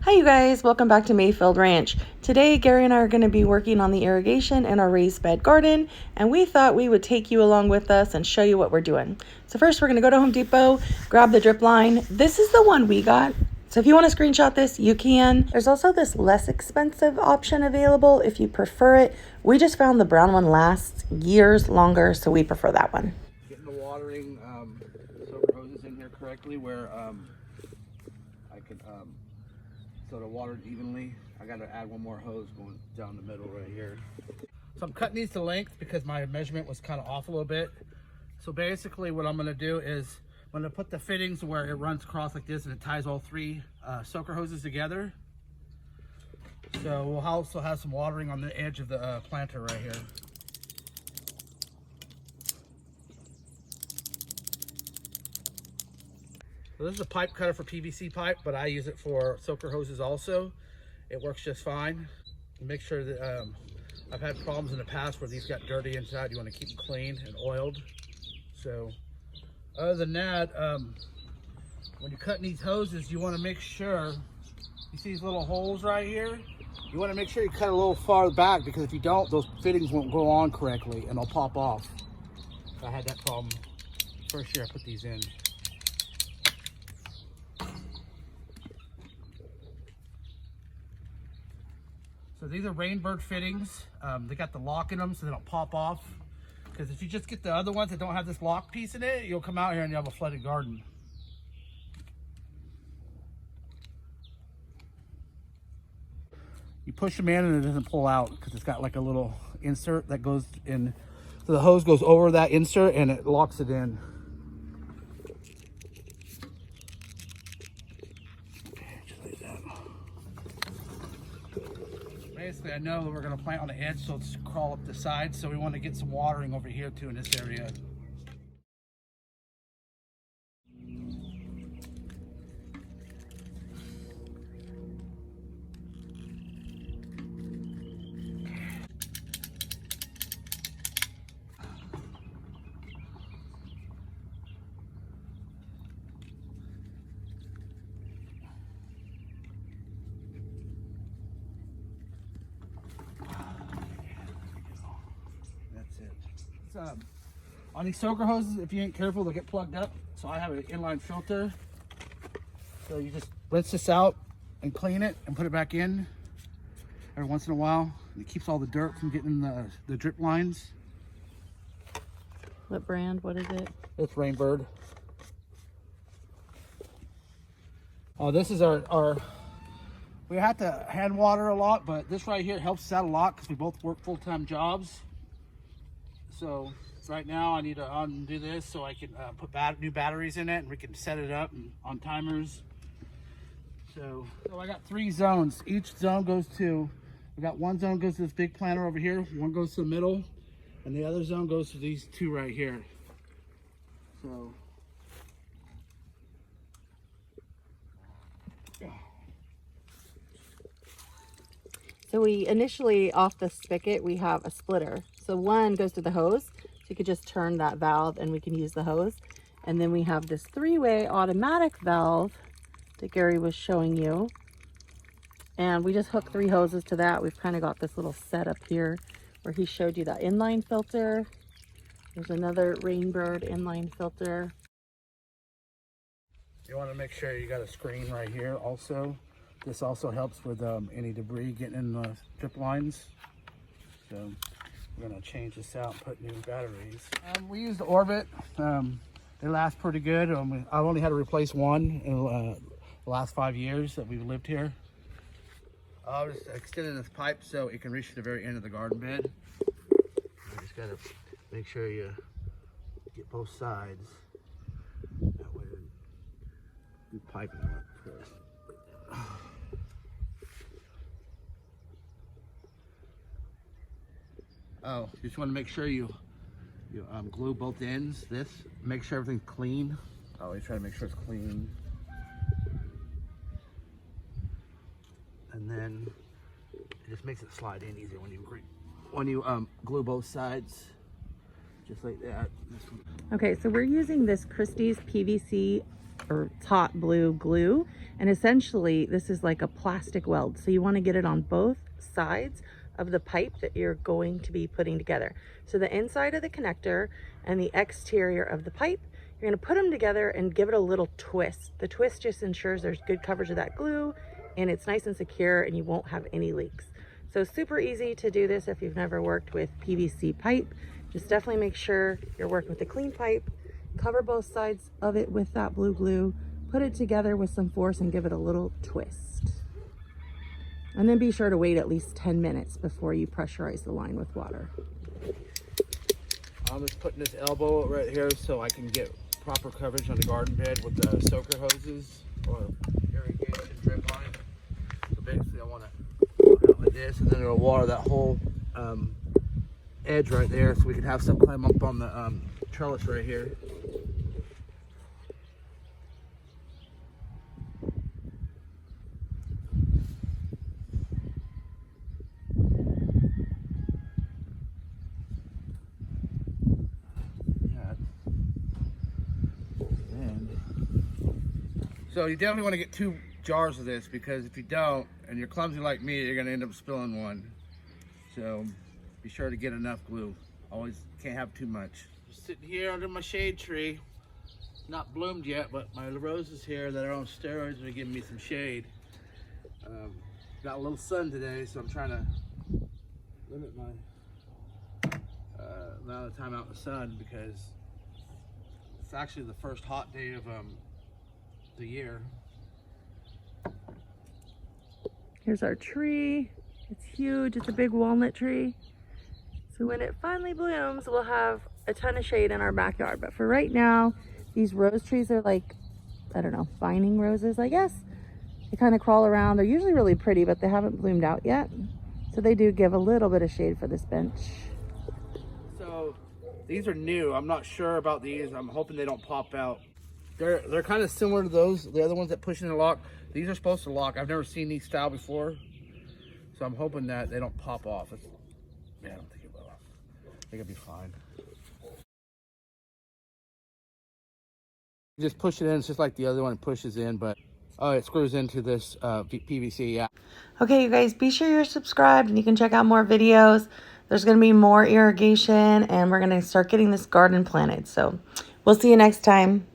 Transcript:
Hi you guys, welcome back to Mayfield Ranch. Today Gary and I are going to be working on the irrigation in our raised bed garden, and we thought we would take you along with us and show you what we're doing. So first we're going to go to Home Depot, grab the drip line. This is the one we got. So if you want to screenshot this, you can. There's also this less expensive option available if you prefer it. We just found the brown one lasts years longer, so we prefer that one. Getting the watering silver hoses in here correctly where I could sort of water it evenly. I got to add one more hose going down the middle right here. So I'm cutting these to length because my measurement was kind of off a little bit. So basically what I'm going to do is I'm going to put the fittings where it runs across like this and it ties all three soaker hoses together. So we'll also have some watering on the edge of the planter right here. So this is a pipe cutter for PVC pipe, but I use it for soaker hoses also. It works just fine. Make sure that I've had problems in the past where these got dirty inside. You want to keep them clean and oiled. So other than that, when you're cutting these hoses, you want to make sure, you see these little holes right here? You want to make sure you cut a little far back, because if you don't, those fittings won't go on correctly and they'll pop off. I had that problem first year I put these in. So these are Rainbird fittings. They got the lock in them so they don't pop off. Because if you just get the other ones that don't have this lock piece in it, you'll come out here and you have a flooded garden. You push them in and it doesn't pull out because it's got like a little insert that goes in. So the hose goes over that insert and it locks it in. Basically, I know that we're going to plant on the edge, so it's crawl up the side. So we want to get some watering over here too in this area. On these soaker hoses, if you ain't careful, they'll get plugged up. So I have an inline filter. So you just rinse this out and clean it and put it back in every once in a while. It keeps all the dirt from getting in the drip lines. What brand? What is it? It's Rainbird. Oh, this is our we have to hand water a lot, but this right here helps us out a lot because we both work full-time jobs. So right now I need to undo this so I can put new batteries in it and we can set it up on timers. So I got 3 zones. Each zone goes to, we got one zone goes to this big planter over here, one goes to the middle, and the other zone goes to these 2 right here. So we initially, off the spigot, we have a splitter. So one goes to the hose, so you could just turn that valve and we can use the hose. And then we have this 3-way automatic valve that Gary was showing you. And we just hook 3 hoses to that. We've kind of got this little setup here where he showed you that inline filter. There's another Rainbird inline filter. You want to make sure you got a screen right here also. This also helps with any debris getting in the drip lines. So we're going to change this out and put new batteries. We use the Orbit. They last pretty good. I've only had to replace one in the last 5 years that we've lived here. I was extending this pipe so it can reach to the very end of the garden bed. You just got to make sure you get both sides. That way you pipe it up first. Oh, you just want to make sure you glue both ends. Make sure everything's clean. Always try to make sure it's clean. And then it just makes it slide in easier when you glue both sides, just like that. Okay, so we're using this Christie's PVC or it's hot blue glue. And essentially this is like a plastic weld. So you want to get it on both sides of the pipe that you're going to be putting together. So the inside of the connector and the exterior of the pipe, you're going to put them together and give it a little twist. The twist just ensures there's good coverage of that glue and it's nice and secure and you won't have any leaks. So super easy to do this if you've never worked with PVC pipe. Just definitely make sure you're working with a clean pipe. Cover both sides of it with that blue glue. Put it together with some force and give it a little twist. And then be sure to wait at least 10 minutes before you pressurize the line with water. I'm just putting this elbow right here so I can get proper coverage on the garden bed with the soaker hoses or irrigation drip line. So basically I want to put it like this, and then it'll water that whole edge right there so we can have some climb up on the trellis right here. So you definitely want to get 2 jars of this, because if you don't, and you're clumsy like me, you're going to end up spilling one. So be sure to get enough glue. Always can't have too much. Just sitting here under my shade tree. Not bloomed yet, but my roses here that are on steroids are giving me some shade. Got a little sun today, so I'm trying to limit my amount of time out in the sun, because it's actually the first hot day of the year. Here's our tree. It's huge. It's a big walnut tree. So when it finally blooms, we'll have a ton of shade in our backyard. But for right now, these rose trees are like, I don't know, vining roses, I guess. They kind of crawl around. They're usually really pretty, but they haven't bloomed out yet. So they do give a little bit of shade for this bench. So these are new. I'm not sure about these. I'm hoping they don't pop out. They're kind of similar to those, the other ones that push in the lock. These are supposed to lock. I've never seen these style before. So I'm hoping that they don't pop off. Yeah, I don't think it will. I think it'll be fine. You just push it in. It's just like the other one. It pushes in, but it screws into this PVC. Yeah. Okay, you guys, be sure you're subscribed and you can check out more videos. There's going to be more irrigation and we're going to start getting this garden planted. So we'll see you next time.